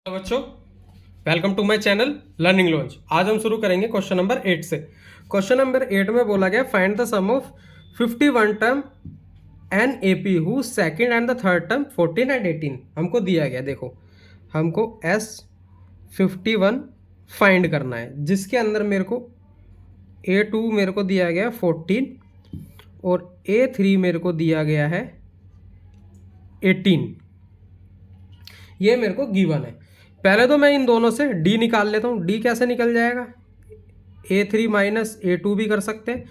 बच्चों, welcome to my channel learning launch. आज हम शुरू करेंगे क्वेश्चन नंबर 8 से। क्वेश्चन नंबर 8 में बोला गया find the sum of 51 term an A P who second and the third term 14 and 18 हमको दिया गया। देखो, हमको S51 फाइंड करना है, जिसके अंदर मेरे को A2 मेरे को दिया गया 14 और A3 मेरे को दिया गया है 18। ये मेरे को गिवन है। पहले तो मैं इन दोनों से D निकाल लेता हूँ। D कैसे निकल जाएगा? A3 माइनस A2 भी कर सकते हैं,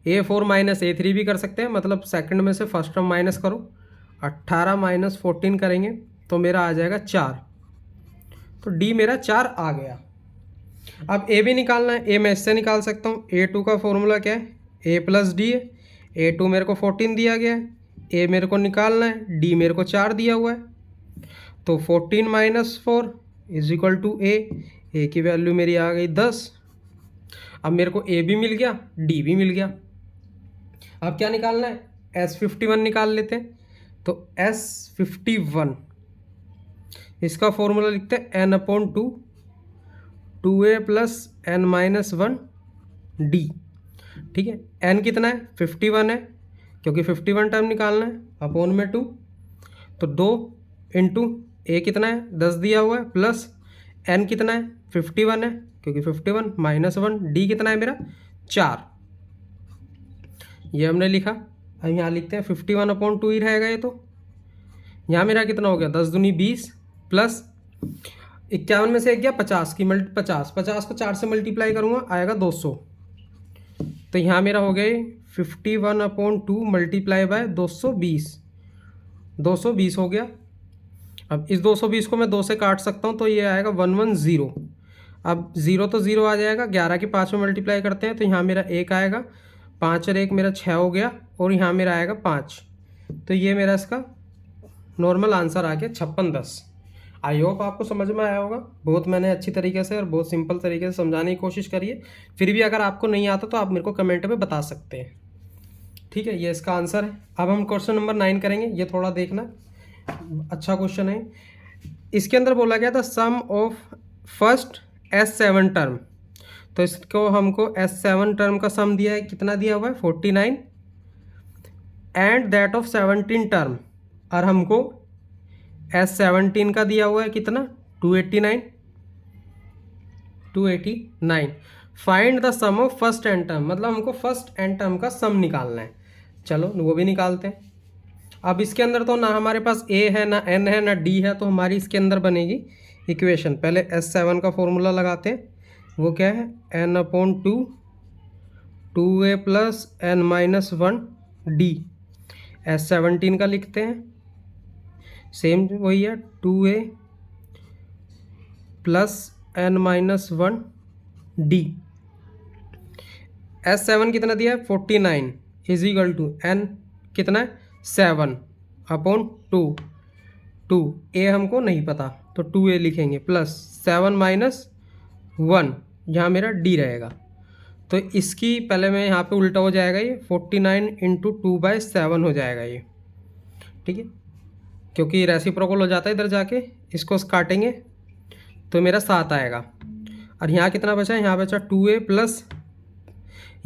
A4 माइनस A3 भी कर सकते हैं। मतलब सेकंड में से फर्स्ट टर्म माइनस करो, 18 माइनस 14 करेंगे तो मेरा आ जाएगा 4। तो D मेरा 4 आ गया। अब A भी निकालना है। A मैं इससे निकाल सकता हूँ। A2 का फॉर्मूला क्या है? A प्लस D है। A2 मेरे को 14 दिया गया है, A मेरे को निकालना है, D मेरे को 4 दिया हुआ है। तो 14 माइनस 4 इज इक्वल टू ए की वैल्यू मेरी आ गई 10। अब मेरे को ए भी मिल गया, डी भी मिल गया। अब क्या निकालना है? S51 निकाल लेते हैं। तो S51 इसका फॉर्मूला लिखते हैं n/2 2a plus n minus 1 D. ठीक है, n कितना है? 51 है, क्योंकि 51 टर्म निकालना है, अपॉन में 2। तो 2 इंटू ए कितना है? 10 दिया हुआ है, प्लस एन कितना है? 51 है, क्योंकि 51 माइनस 1। डी कितना है मेरा? 4। ये हमने लिखा। अब यहाँ लिखते हैं 51/2 ही रहेगा ये। तो यहाँ मेरा कितना हो गया? 10 दूनी 20 प्लस 51 में से एक गया 50 की 50 को 4 से मल्टीप्लाई करूँगा, आएगा 200। तो यहाँ मेरा हो गया 51/2 मल्टीप्लाई बाय 220, 220 हो गया। अब इस 220 को मैं 2 से काट सकता हूँ, तो ये आएगा 110। अब 0 तो 0 आ जाएगा। 11 के 5 में मल्टीप्लाई करते हैं तो यहाँ मेरा 1 आएगा, 5 और 1 मेरा 6 हो गया, और यहाँ मेरा आएगा 5। तो ये मेरा इसका नॉर्मल आंसर आ गया 5610। आई होप आपको समझ में आया होगा। बहुत मैंने अच्छी तरीके से और बहुत सिंपल तरीके से समझाने की कोशिश करी है। फिर भी अगर आपको नहीं आता तो आप मेरे को कमेंट में बता सकते हैं। ठीक है, ये इसका आंसर है। अब हम क्वेश्चन नंबर 9 करेंगे। ये थोड़ा देखना, अच्छा क्वेश्चन है। इसके अंदर बोला गया था सम ऑफ फर्स्ट S7 टर्म। तो इसको हमको S7 टर्म का सम दिया है। कितना दिया हुआ है? 49 एंड दैट ऑफ 17 टर्म। और हमको S17 का दिया हुआ है कितना? 289। Find the sum of first and term. मतलब हमको फर्स्ट एंड टर्म का सम निकालना है। चलो वो भी निकालते हैं। अब इसके अंदर तो ना हमारे पास A है, ना N है, ना D है, तो हमारी इसके अंदर बनेगी इक्वेशन। पहले S7 का फॉर्मूला लगाते हैं। वो क्या है? n/2 2a plus n minus 1 D. S17 का लिखते हैं, सेम वही है, 2a plus n minus 1 D. S7 कितना दिया है? 49 इज इक्वल टू n कितना है? 7/2। 2 a हमको नहीं पता, तो 2a लिखेंगे, प्लस 7 माइनस 1, यहाँ मेरा d रहेगा। तो इसकी पहले मैं यहाँ पे उल्टा हो जाएगा, ये 49 इंटू 2/7 हो जाएगा ये। ठीक है, क्योंकि रेसिप्रोकल हो जाता है इधर जाके, इसको काटेंगे तो मेरा 7 आएगा। और यहाँ कितना बचा? यहाँ बचा 2a प्लस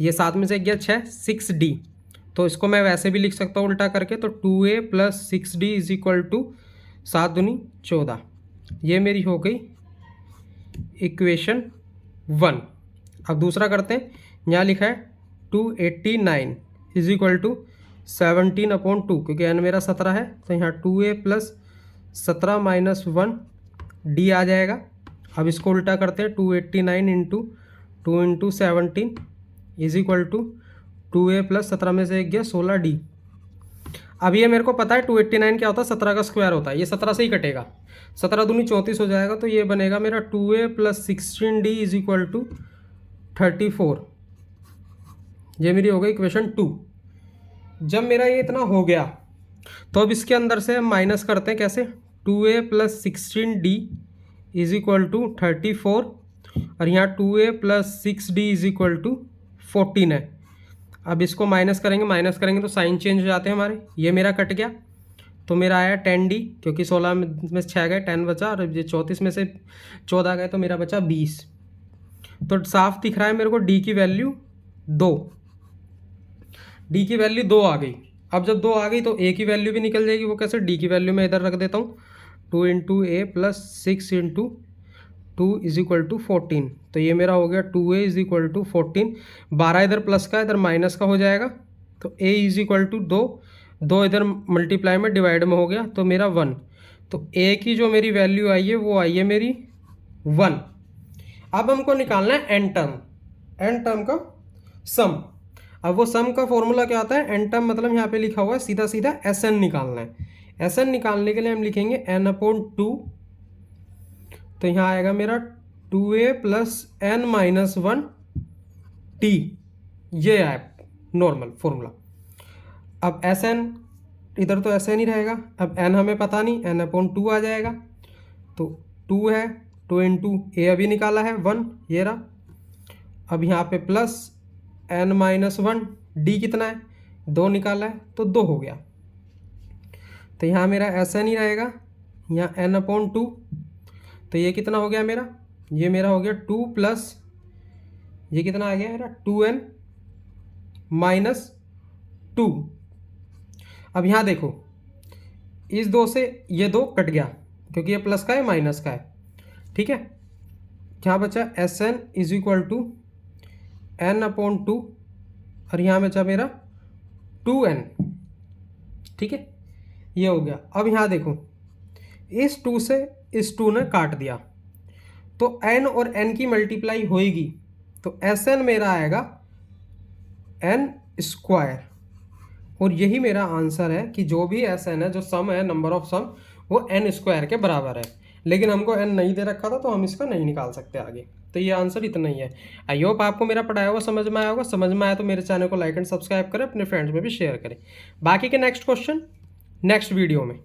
ये 7 में से गया 6, 6d। तो इसको मैं वैसे भी लिख सकता हूँ उल्टा करके। तो 2a plus 6d is equal to 7 दूनी 14। ये मेरी हो गई इक्वेशन 1। अब दूसरा करते हैं। यहाँ लिखा है 289 इज इक्वल टू 17/2, क्योंकि n मेरा 17 है, तो यहाँ 2a प्लस 17 माइनस 1 d आ जाएगा। अब इसको उल्टा करते हैं। 289 into 2 into 17 is equal to 2a plus 17 में से एक गया 16d। अब ये मेरे को पता है 289 क्या होता है? 17 का स्क्वायर होता है। ये 17 से ही कटेगा, 17 दूनी 34 हो जाएगा। तो ये बनेगा मेरा 2a plus 16d is equal to 34। ये मेरी हो गई इक्वेशन 2। जब मेरा ये इतना हो गया तो अब इसके अंदर से हम माइनस करते हैं। कैसे? 2a plus 16d is equal to 34, और यहाँ 2a plus 6d is equal to 14 है। अब इसको माइनस करेंगे तो साइन चेंज हो जाते हैं हमारे। ये मेरा कट गया, तो मेरा आया 10D, क्योंकि 16 में 6 गए 10 बचा, और ये 34 में से 14 गए तो मेरा बचा 20। तो साफ दिख रहा है मेरे को डी की वैल्यू 2, डी की वैल्यू 2 आ गई। अब जब 2 आ गई तो ए की वैल्यू भी निकल जाएगी। वो कैसे? डी की वैल्यू मैं इधर रख देता हूँ, 2 into a plus 6 into 2 is equal to 14। तो ये मेरा हो गया 2a इज इक्वल टू 14। 12 इधर प्लस का इधर माइनस का हो जाएगा, तो a इज इक्वल टू 2, 2 इधर मल्टीप्लाई में डिवाइड में हो गया तो मेरा 1। तो a की जो मेरी वैल्यू आई है वो आई है मेरी 1। अब हमको निकालना है एन टर्म, एन टर्म का सम। अब वो सम का फॉर्मूला क्या आता है? एन टर्म मतलब यहाँ पे लिखा हुआ है सीधा सीधा एस एन निकालना है। एस एन निकालने के लिए हम लिखेंगे एन अपॉन 2, तो यहाँ आएगा मेरा 2a plus N minus 1 T, ये है नॉर्मल फॉर्मूला। अब एस एन इधर तो एस एन ही रहेगा, अब एन हमें पता नहीं, एन अपॉन 2 आ जाएगा, तो 2 है, 2 इंटू ए अभी निकाला है 1, ये रहा। अब यहाँ पे प्लस एन माइनस 1, डी कितना है? 2 निकाला है तो 2 हो गया। तो यहाँ मेरा एस एन ही रहेगा, यहाँ एन अपॉन 2, तो ये कितना हो गया मेरा? ये मेरा हो गया 2 प्लस ये कितना आ गया मेरा? 2n minus 2। अब यहाँ देखो, इस 2 से ये 2 कट गया, क्योंकि ये प्लस का है माइनस का है, ठीक है। क्या बचा? S n is equal to n upon 2, और यहाँ बचा मेरा 2n, ठीक है, ये हो गया। अब यहाँ देखो, इस 2 से इस 2 ने काट दिया, तो n और n की मल्टीप्लाई होएगी, तो एस एन मेरा आएगा n स्क्वायर। और यही मेरा आंसर है कि जो भी एस एन है, जो सम है, नंबर ऑफ सम, वो n स्क्वायर के बराबर है। लेकिन हमको n नहीं दे रखा था तो हम इसका नहीं निकाल सकते आगे। तो ये आंसर इतना ही है। आई होप आपको मेरा पढ़ाया हुआ समझ में आया होगा। समझ में आया तो मेरे चैनल को लाइक एंड सब्सक्राइब करें, अपने फ्रेंड्स में भी शेयर करें। बाकी के नेक्स्ट क्वेश्चन नेक्स्ट वीडियो में।